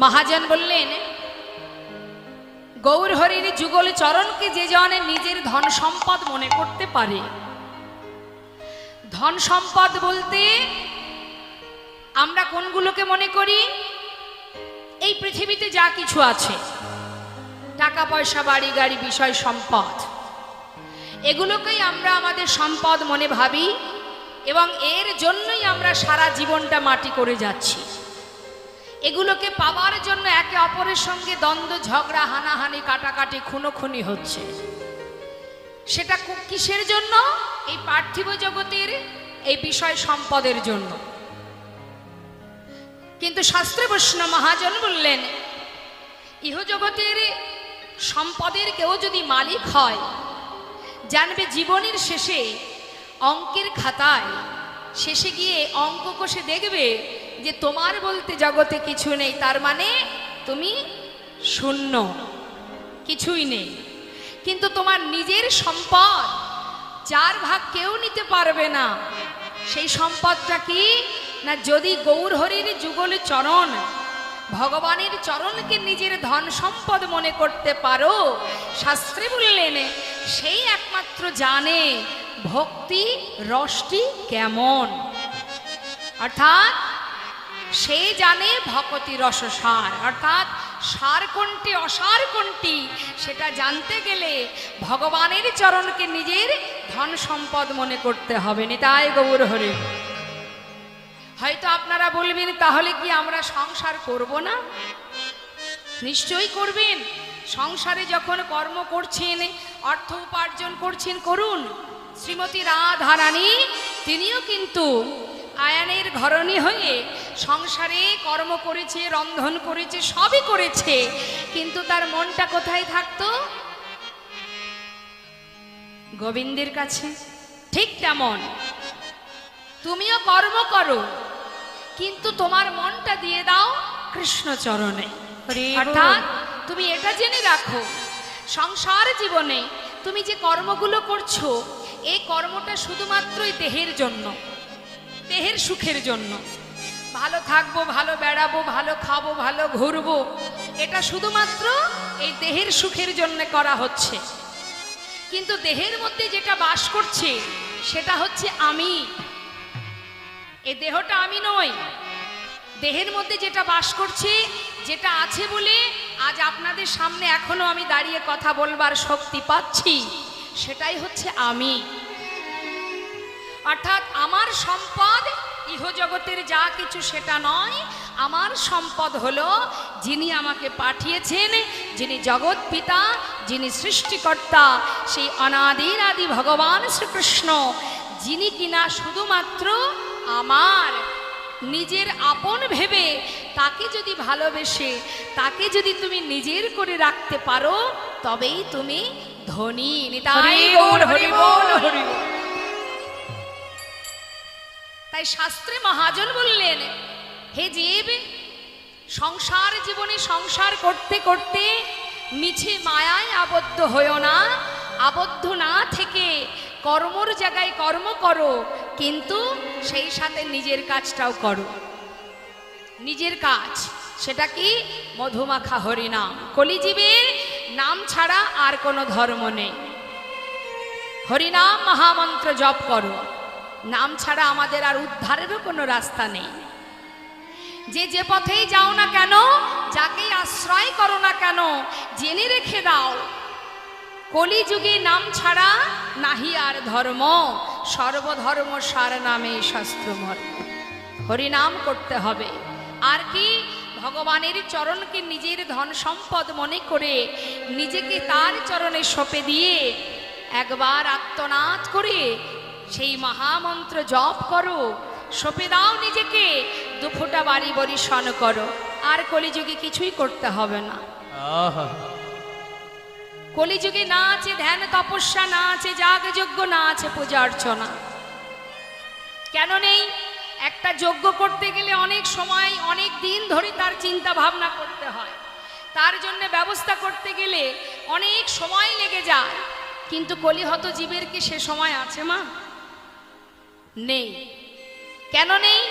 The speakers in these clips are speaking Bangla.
মহাজন বললেন, গৌর হরির যুগল চরণকে যে জনে নিজের ধন সম্পদ মনে করতে পারে, ধন সম্পদ বলতে আমরা কোনগুলোকে মনে করি? এই পৃথিবীতে যা কিছু আছে, টাকা পয়সা, বাড়ি গাড়ি, বিষয় সম্পদ, এগুলোকেই আমরা আমাদের সম্পদ মনে ভাবি এবং এর জন্যই আমরা সারা জীবনটা মাটি করে যাচ্ছি। এগুলোকে পাওয়ার জন্য একে অপরের সঙ্গে দ্বন্দ্ব, ঝগড়া, হানাহানি, কাটাকাটি, খুনোখুনি হচ্ছে। সেটা কিসের জন্য? এই পার্থিব জগতের এই বিষয় সম্পদের জন্য। কিন্তু শাস্ত্রে বৈষ্ণব মহাজন বললেন, ইহজগতের সম্পদের কেউ যদি মালিক হয়, জানবে জীবনের শেষে অঙ্কের খাতায় শেষে গিয়ে অঙ্ক কষে দেখবে যে তোমার বলতে জগতে কিছু নেই, তার মানে তুমি শূন্য, কিছুই নেই। কিন্তু তোমার নিজের সম্পদ 4 ভাগ কেউ নিতে পারবে না। সেই সম্পদটা কি না, যদি গৌর হরির যুগল চরণ, ভগবানের চরণকে নিজের ধন সম্পদ মনে করতে পারো, শাস্ত্রে বললেন সেই একমাত্র জানে ভক্তি রসটি কেমন। অর্থাৎ সে জানে ভক্তি রস সার, অর্থাৎ সার কোনটি অসার কোনটি সেটা জানতে গেলে ভগবানের চরণকে নিজের ধন সম্পদ মনে করতে হবে। নিতাই গৌর হরি। হয়তো আপনারা বলবেন, তাহলে কি আমরা সংসার করব না? নিশ্চয়ই করবেন। সংসারে যখন কর্ম করছেন, অর্থ উপার্জন করছেন, করুন। শ্রীমতী রাধারানী তিনিও কিন্তু আয়ানের ঘরণী হয়ে সংসারে কর্ম করেছে, রন্ধন করেছে, সবই করেছে, কিন্তু তার মনটা কোথায় থাকতো? গোবিন্দের কাছে। ঠিক তেমন তুমিও কর্ম করো, কিন্তু তোমার মনটা দিয়ে দাও কৃষ্ণ চরণে। অর্থাৎ তুমি এটা জেনে রাখো, সংসার জীবনে তুমি যে কর্মগুলো করছো, এই কর্মটা শুধুমাত্রই দেহের জন্য, দেহের সুখের জন্য। ভালো থাকবো, ভালো বেড়াবো, ভালো খাবো, ভালো ঘুরবো, এটা শুধুমাত্র এই দেহের সুখের জন্য করা হচ্ছে। কিন্তু দেহের মধ্যে যেটা বাস করছে সেটা হচ্ছে আমি। এই দেহটা আমি নই। দেহের মধ্যে যেটা বাস করছে, যেটা আছে বলে আজ আপনাদের সামনে এখনো আমি দাঁড়িয়ে কথা বলবার শক্তি পাচ্ছি, সেটাই হচ্ছে আমি। অর্থাৎ আমার সম্পদ ইহজগতের যা কিছু সেটা নয়। আমার সম্পদ হলো যিনি আমাকে পাঠিয়েছেন, যিনি জগৎ পিতা, যিনি সৃষ্টিকর্তা, সেই অনাদির আদি ভগবান শ্রীকৃষ্ণ, যিনি কিনা শুধুমাত্র আমার নিজের আপন ভেবে তাকে যদি ভালোবেসে, তাকে যদি তুমি নিজের করে রাখতে পারো, তবেই তুমি ধনী। নিতাই গৌর হরি বল, হরি বল। তাই শাস্ত্রে মহাজন বললেন, হে জীব, সংসার জীবনে সংসার করতে করতে মিছে মায়ায় আবদ্ধ হয়েও না। আবদ্ধ না থেকে কর্মর জায়গায় কর্ম করো, কিন্তু সেই সাথে নিজের কাজটাও করো। নিজের কাজ সেটা কি? মধুমাখা হরিনাম। কলিজীবের নাম ছাড়া আর কোনো ধর্ম নেই। হরিনাম মহামন্ত্র জপ করো। নাম ছাড়া আমাদের আর উদ্ধারেরও কোনো রাস্তা নেই। যে পথেই যাও না কেন, যাকেই আশ্রয় করো না কেন, জেনে রেখে দাও, কলিযুগে নাম ছাড়া নাহি আর ধর্ম। সর্বধর্ম সার নামে শাস্ত্র মর্ম। হরিনাম করতে হবে। আর কি? ভগবানের চরণকে নিজের ধন সম্পদ মনে করে নিজেকে তার চরণে সঁপে দিয়ে একবার আত্মনাদ করে সেই মহামন্ত্র জপ করো। সঁপে দাও নিজেকে, দুফোঁটা বাড়ি বরিশন করো। আর কলিযুগে কিছুই করতে হবে না। কলিযুগে না আছে ধ্যান তপস্যা, না আছে যাগযজ্ঞ, না আছে পূজা অর্চনা। কেন নেই? একটা যজ্ঞ করতে গেলে অনেক সময়, অনেক দিন ধরে তার চিন্তা ভাবনা করতে হয়। তার জন্য ব্যবস্থা করতে গেলে অনেক সময় লেগে যায়। কিন্তু কলিহত জীবের কি সে সময় আছে মা? নেই। কেন নেই?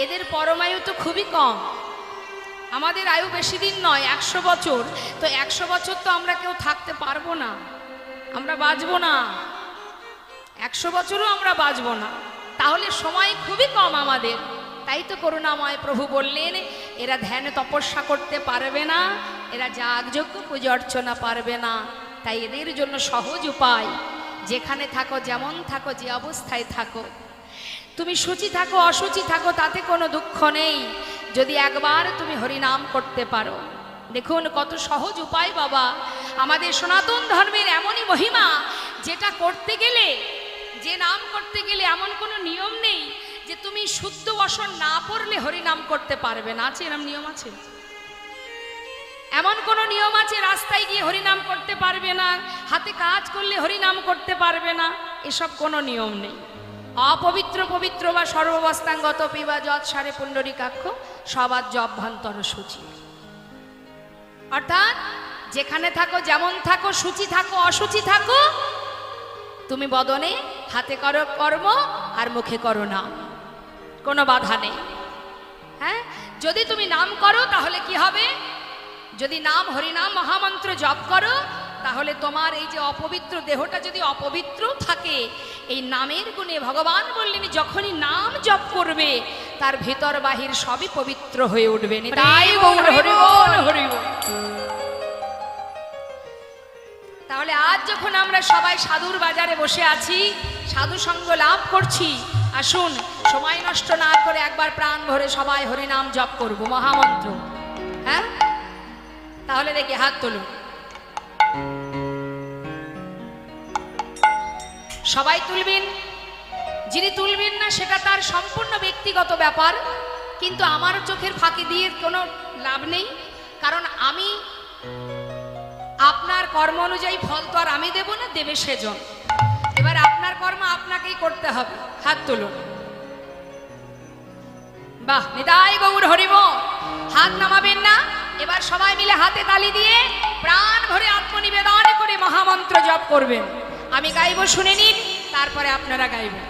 এদের পরমায়ু তো খুবই কম। আমাদের আয়ু বেশি দিন নয়, 100 বছর। তো 100 বছর তো আমরা কেউ থাকতে পারবো না, আমরা বাঁচবো না, 100 বছরও আমরা বাঁচবো না। তাহলে সময় খুবই কম আমাদের। তাই তো করুণাময় প্রভু বললেন, এরা ধ্যান তপস্যা করতে পারবে না, এরা যাগযজ্ঞ পূজা অর্চনা পারবে না। তাই এদের জন্য সহজ উপায়, যেখানে থাকো, যেমন থাকো, যে অবস্থায় থাকো, তুমি সূচি থাকো অসুচি থাকো, তাতে কোনো দুঃখ নেই, যদি একবার তুমি হরিনাম করতে পারো। দেখুন কত সহজ উপায় বাবা। আমাদের সনাতন ধর্মের এমনই মহিমা, যেটা করতে গেলে, যে নাম করতে গেলে এমন কোনো নিয়ম নেই যে তুমি শুদ্ধ বসন না পড়লে হরিনাম করতে পারবে না। আছে এরম নিয়ম? আছে এমন কোনো নিয়ম আছে? রাস্তায় গিয়ে হরিনাম করতে পারবে না, হাতে কাজ করলে হরিনাম করতে পারবে না, এসব কোনো নিয়ম নেই। অপবিত্র পবিত্র বা সর্ববস্তাঙ্গত পিবা যৎ সারে পুণ্ডরিকাক্ষ সবার জভ্যন্তর সূচি। অর্থাৎ যেখানে থাকো, যেমন থাকো, সূচি থাকো অসুচি থাকো, তুমি বদনে হাতে করো কর্ম আর মুখে করো নাম, কোনো বাধা নেই। হ্যাঁ, যদি তুমি নাম করো তাহলে কি হবে? যদি নাম হরিনাম মহামন্ত্র জপ করো, তাহলে তোমার এই যে অপবিত্র দেহটা যদি অপবিত্র থাকে, এই নামের গুণে ভগবান বললেন যখনই নাম জপ করবে তার ভিতর বাহির সবই পবিত্র হয়ে উঠবে। তাই গৌর হরি বল, হরি বল। তাহলে আজ যখন আমরা সবাই সাধুর বাজারে বসে আছি, সাধু সঙ্গ লাভ করছি, আসুন সময় নষ্ট না করে একবার প্রাণ ভরে সবাই হরিনাম জপ করব, মহামন্ত্র। হ্যাঁ, তাহলে দেখি হাত তুলুন। সবাই তুলবেন, যিনি তুলবেন না সেটা তার সম্পূর্ণ ব্যক্তিগত ব্যাপার, কিন্তু আমার চোখের ফাঁকি দিয়ে কোনো লাভ নেই, কারণ আমি আপনার কর্ম অনুযায়ী ফল তো আর আমি দেব না, দেবে সেজন। এবার আপনার কর্ম আপনাকেই করতে হবে। হাত তুলুন। বাহ, নিতাই গৌর হরি বল। হাত নামাবেন না, এবার সবাই মিলে হাতে তালি দিয়ে প্রাণ ভরে আত্মনিবেদন করে মহামন্ত্র জপ করবেন। আমি গাইব, শুনে নিন, তারপরে আপনারা গাইবেন।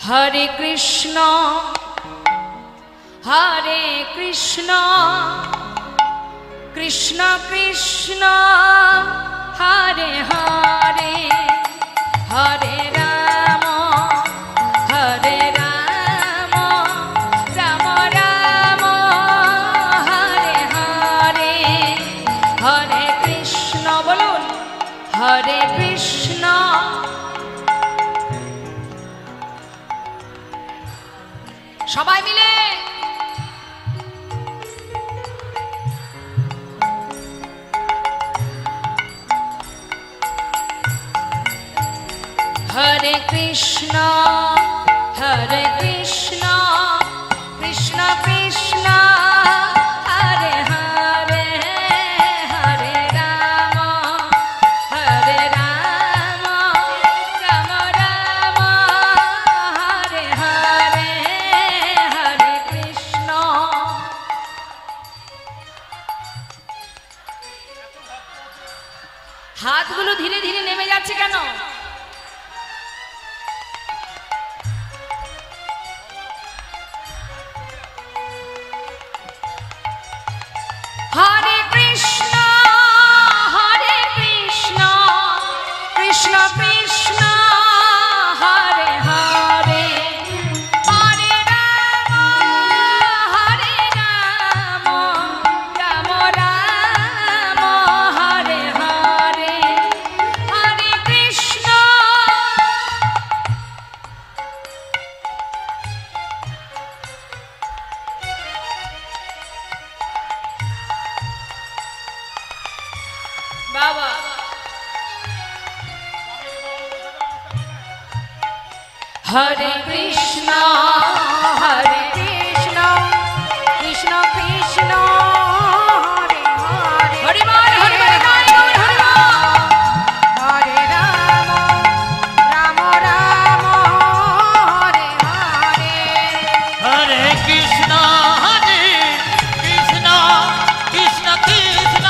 হরে কৃষ্ণ হরে কৃষ্ণ কৃষ্ণ কৃষ্ণ হরে হরে, হরে রাম হরে রাম, রাম রাম হরে হরে, হরে কৃষ্ণ, বলুন হরে কৃষ্ণ। সবাই মিলে হরে কৃষ্ণ হরে কৃষ্ণ কৃষ্ণ কৃষ্ণ হরে হরে, হরে রাম হরে রাম, রাম রাম হরে হরে, হরে কৃষ্ণ। হাতগুলো ধীরে ধীরে নেমে যাচ্ছে কেন? হরে কৃষ্ণ হরে কৃষ্ণ কৃষ্ণ কৃষ্ণ হরে হরে, হরে রাম রাম রাম হরে হরে, হরে কৃষ্ণ। বাবা, হরে কৃষ্ণ হরে কৃষ্ণ কৃষ্ণ কৃষ্ণ হরে হরে, হরি বল হরি বল, হরি বল, হরে রাম রাম রাম হরে হরে, হরে কৃষ্ণ কৃষ্ণ কৃষ্ণ কৃষ্ণ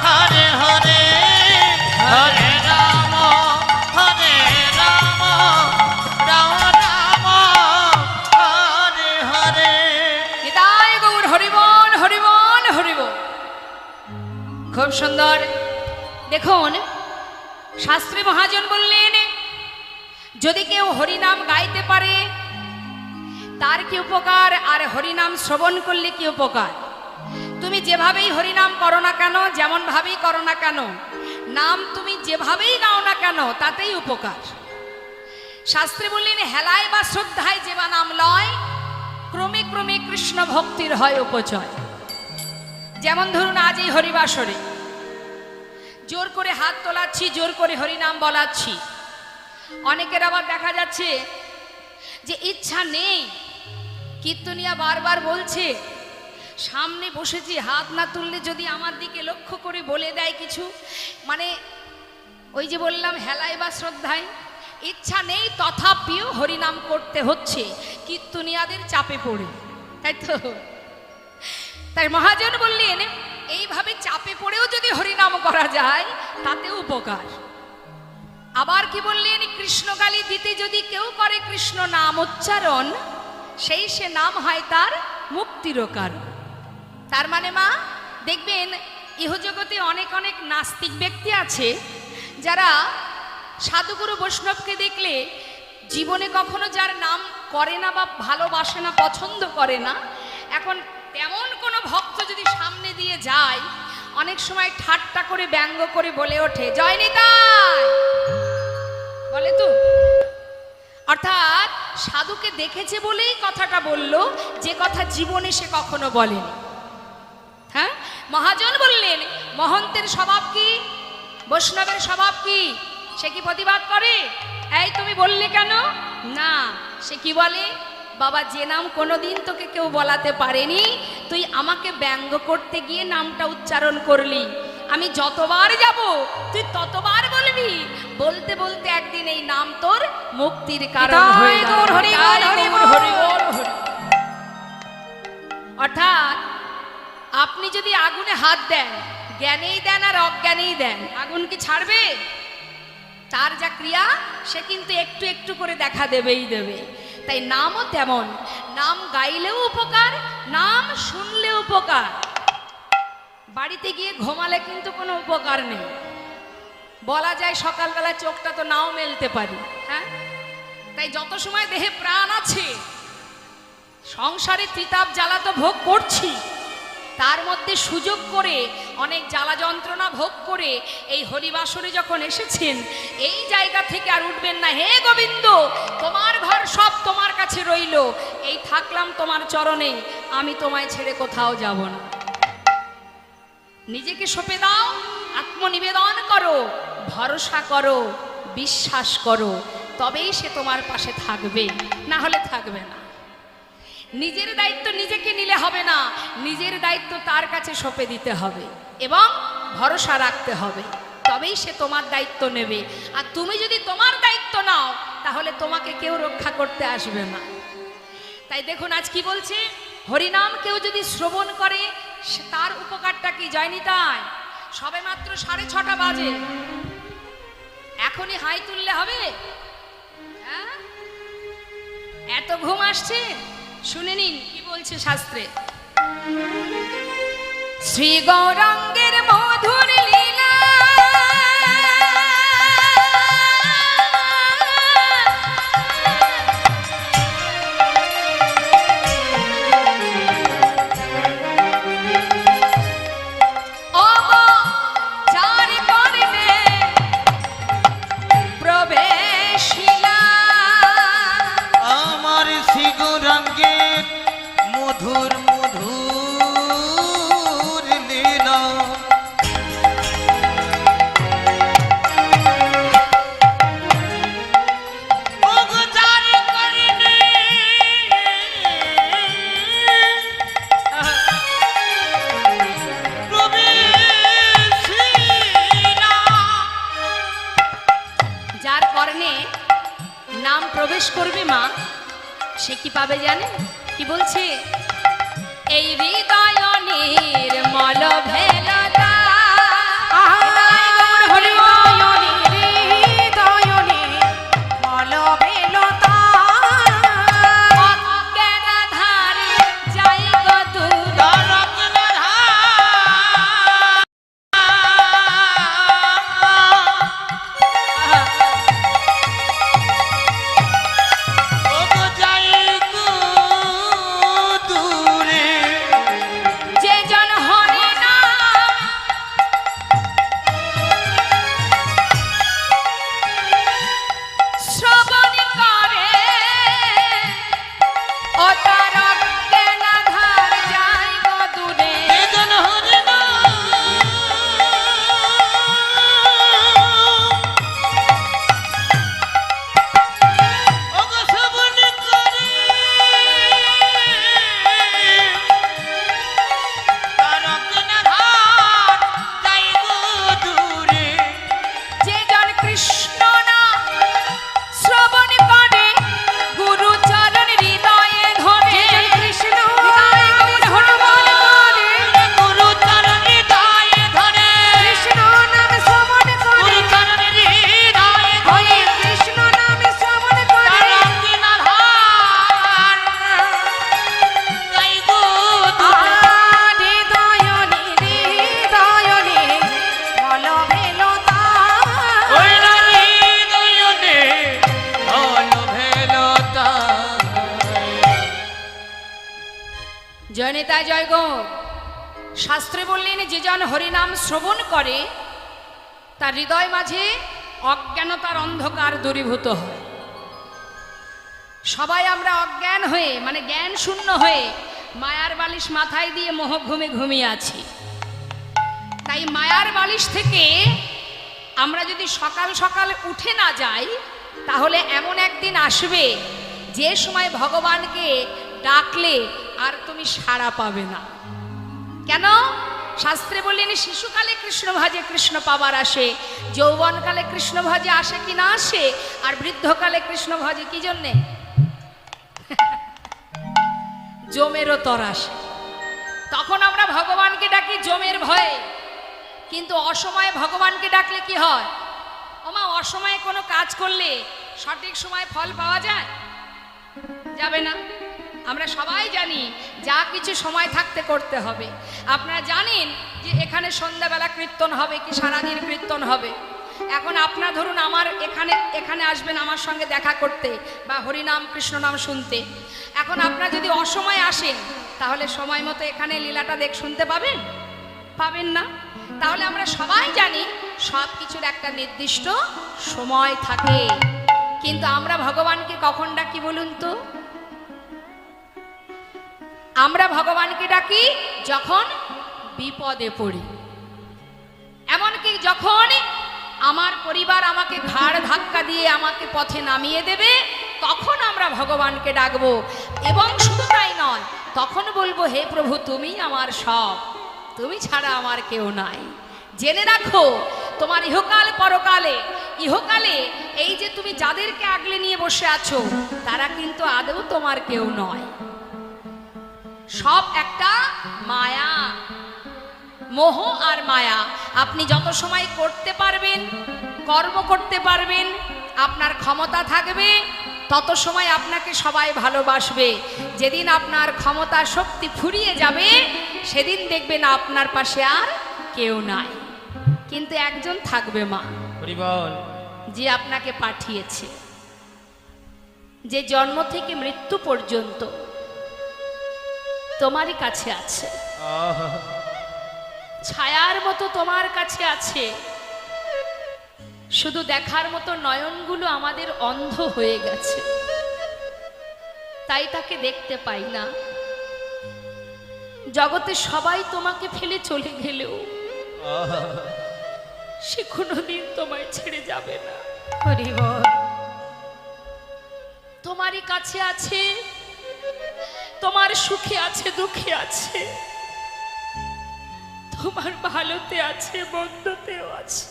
হরে হরে, হরে রাম রাম রাম খুব সুন্দর। দেখুন শাস্ত্রে মহাজন বললেন, যদি কেউ হরিনাম গাইতে পারে তার কি উপকার, আর হরিনাম শ্রবণ করলে কি উপকার। তুমি যেভাবেই হরিনাম করো না কেন, যেমন ভাবেই করো না কেন, নাম তুমি যেভাবেই নাও না কেন, তাতেই উপকার। শাস্ত্রে বললেন, হেলায় বা শ্রদ্ধায় যেবা নাম লয়, ক্রমে ক্রমে কৃষ্ণ ভক্তির হয় উপচয়। যেমন ধরুন আজ এই হরিবাসরে জোর করে হাত তোলাচ্ছি, জোর করে হরিনাম বলাচ্ছি। অনেকের আবার দেখা যাচ্ছে যে ইচ্ছা নেই, কীর্তনিয়া বারবার বলছে, সামনে বসেছি, হাত না তুললে যদি আমার দিকে লক্ষ্য করে বলে দেয় কিছু, মানে ওই যে বললাম হেলায় বা শ্রদ্ধায়, ইচ্ছা নেই তথাপিও হরিনাম করতে হচ্ছে কীর্তনিয়াদের চাপে পড়ে, তাই তো। তাই মহাজন বললেন, এইভাবে চাপে পড়েও যদি হরিনাম করা যায় তাতে উপকার। আবার কি বললেন, কৃষ্ণকালী দিতে যদি কেউ করে কৃষ্ণ নাম উচ্চারণ, সেই সে নাম হয় তার মুক্তির কারণ। তার মানে মা দেখবেন ইহজগতে অনেক অনেক নাস্তিক ব্যক্তি আছে যারা সাধুগুরু বৈষ্ণবকে দেখলে জীবনে কখনো যার নাম করে না বা ভালোবাসে না, পছন্দ করে না, এখন তেমন কোনো ভক্ত যদি সামনে দিয়ে যায়, অনেক সময় ঠাট্টা করে ব্যঙ্গ করে বলে ওঠে, জয় নিতাই, বলে তো। অর্থাৎ সাধুকে দেখেছে বলেই কথাটা বলল, যে কথা জীবনে সে কখনো বলেনি। হ্যাঁ, মহাজন বললেন, মহন্তের স্বভাব কি, বৈষ্ণবের স্বভাব কি, সে কি প্রতিবাদ করে, এই তুমি বললে কেন, না, সে কি বলে, বাবা যে নাম কোনোদিন তোকে কেউ বলাতে পারেনি, তুই আমাকে ব্যঙ্গ করতে গিয়ে নামটা উচ্চারণ করলি, আমি যতবার যাব তুই ততবার বলবি, বলতে বলতে একদিন এই নাম তোর মুক্তির কারণ হয়ে যাবে। অর্থাৎ আপনি যদি আগুনে হাত দেন, জ্ঞানেই দেন আর অজ্ঞানেই দেন, আগুন কি ছাড়বে? তার যা ক্রিয়া সে কিন্তু একটু একটু করে দেখা দেবেই দেবে। তাই নামও তেমন, নাম গাইলেও উপকার, নাম শুনলেও উপকার। বাড়িতে গিয়ে ঘুমালে কিন্তু কোনো উপকার নেই। বলা যায় সকালবেলা চোখটা তো নাও মেলতে পারি, হ্যাঁ। তাই যত সময় দেহে প্রাণ আছে, সংসারে ত্রিতাপ জ্বালা তো ভোগ করছি, তার মধ্যে সুযোগ করে অনেক জ্বালা যন্ত্রণা ভোগ করে এই হরিবাসরে যখন এসেছেন, এই জায়গা থেকে আর উঠবেন না। হে গোবিন্দ, তোমার ঘর সব তোমার কাছে রইল, এই থাকলাম তোমার চরণে, আমি তোমায় ছেড়ে কোথাও যাব না। নিজেকে সঁপে দাও, আত্মনিবেদন করো, ভরসা করো, বিশ্বাস করো, তবেই সে তোমার পাশে থাকবে, না হলে থাকবে না। নিজের দায়িত্ব নিজেকে নিলে হবে না, নিজের দায়িত্ব তার কাছে সঁপে দিতে হবে এবং ভরসা রাখতে হবে, তবেই সে তোমার দায়িত্ব নেবে। আর তুমি যদি তোমার দায়িত্ব নাও, তাহলে তোমাকে কেউ রক্ষা করতে আসবে না। তাই দেখুন আজ কি বলছে, হরিনাম কেউ যদি শ্রবণ করে তার উপকারটা কি। জয়নিতাই, সবে মাত্র 6:30 বাজে, এখনই হাই তুললে হবে? হ্যাঁ, এত ঘুম আসছে? শুনে নিন কি বলছে শাস্ত্রে। শ্রী গৌরাঙ্গের মধুর লীলা, মধুর মধুর লীলা, যার কর্ণে নাম প্রবেশ করবে মা, সে কি পাবে জানে? কি বলছে, এই হৃদয় নির্মল ভেলতা, নিতাই জয় গো। শাস্ত্রে বললেন যে জন হরিনাম শ্রবণ করে তার হৃদয় মাঝে অজ্ঞানতার অন্ধকার দূরীভূত হয়। সবাই আমরা অজ্ঞান হয়ে মানে জ্ঞান শূন্য হয়ে মায়ার বালিশ মাথায় দিয়ে মোহঘুমে ঘুমিয়ে আছি। তাই মায়ার বালিশ থেকে আমরা যদি সকাল সকাল উঠে না যাই তাহলে এমন একদিন আসবে যে সময় ভগবানকে ডাকলে আর তুমি সাড়া পাবে না। কেন? শাস্ত্রে বললেন শিশুকালে কৃষ্ণ ভাজে কৃষ্ণ পাবার আসে, যৌবনকালে কৃষ্ণ ভাজে আসে কি না আসে, আর বৃদ্ধকালে কৃষ্ণ ভাজে কি জন্যে? জমেরও তর আসে। তখন আমরা ভগবানকে ডাকি জমের ভয়ে, কিন্তু অসময়ে ভগবানকে ডাকলে কি হয়? ওমা, অসময়ে কোনো কাজ করলে সঠিক সময় ফল পাওয়া যায়? যাবে না। আমরা সবাই জানি যা কিছু সময় থাকতে করতে হবে। আপনারা জানেন যে এখানে সন্ধ্যাবেলা কীর্তন হবে কি সারাদিন কীর্তন হবে। এখন আপনারা ধরুন আমার এখানে আসবেন আমার সঙ্গে দেখা করতে বা হরিনাম কৃষ্ণ নাম শুনতে। এখন আপনারা যদি অসময়ে আসেন তাহলে সময় মতো এখানে লীলাটা শুনতে পাবেন? পাবেন না। তাহলে আমরা সবাই জানি সব কিছুর একটা নির্দিষ্ট সময় থাকে, কিন্তু আমরা ভগবানকে কখন ডাকি বলুন তো? আমরা ভগবানকে ডাকি যখন বিপদে পড়ি, এমনকি যখন আমার পরিবার আমাকে ঘাড় ধাক্কা দিয়ে আমাকে পথে নামিয়ে দেবে তখন আমরা ভগবানকে ডাকবো। এবং শুধু তাই নয়, তখন বলবো হে প্রভু তুমি আমার সব, তুমি ছাড়া আমার কেউ নাই। জেনে রাখো তোমার ইহকালে এই যে তুমি যাদেরকে আগলে নিয়ে বসে আছো তারা কিন্তু আদৌ তোমার কেউ নয়। সব একটা মায়া, মোহ আর মায়া। আপনি যত সময় করতে পারবেন, কর্ম করতে পারবেন, আপনার ক্ষমতা থাকবে, তত সময় আপনাকে সবাই ভালোবাসবে। যেদিন আপনার ক্ষমতা শক্তি ফুরিয়ে যাবে সেদিন দেখবেন আপনার পাশে আর কেউ নাই, কিন্তু একজন থাকবে, মা, যে আপনাকে পাঠিয়েছে, যে জন্ম থেকে মৃত্যু পর্যন্ত তোমারই কাছে আছে, ছায়ার মতো তোমার কাছে আছে। শুধু দেখার মতো নয়নগুলো আমাদের অন্ধ হয়ে গেছে, তাই তাকে দেখতে পাই না। জগতে সবাই তোমাকে ফেলে চলে গেলেও সে কোনোদিন তোমায় ছেড়ে যাবে না। তোমারই কাছে আছে, তোমার সুখে আছে, দুঃখে আছে, তোমার ভালোতে আছে, মন্দতেও আছে,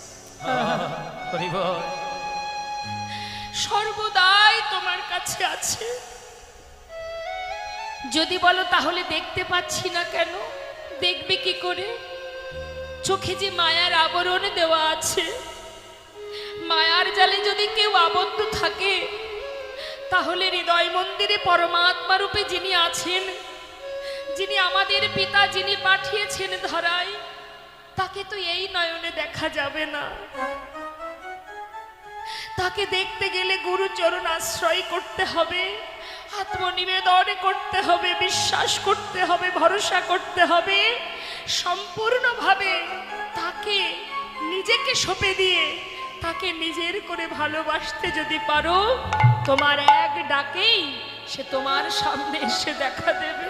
সর্বদাই তোমার কাছে আছে। যদি বলো তাহলে দেখতে পাচ্ছি না কেন? দেখবে কি করে? চোখে যে মায়ার আবরণ দেওয়া আছে, মায়ার জালে যদি কেউ আবদ্ধ থাকে তাহলে হৃদয় মন্দিরে পরমাত্মা রূপে যিনি আছেন, যিনি আমাদের পিতা, যিনি পাঠিয়েছেন ধরায়, তাকে তো এই নয়নে দেখা যাবে না। তাকে দেখতে গেলে গুরুচরণ আশ্রয় করতে হবে, আত্মনিবেদন করতে হবে, বিশ্বাস করতে হবে, ভরসা করতে হবে। সম্পূর্ণভাবে তাকে নিজেকে সঁপে দিয়ে তাকে নিজের করে ভালোবাসতে যদি পারো, তোমার এক ডাকেই সে তোমার সামনে এসে দেখা দেবে।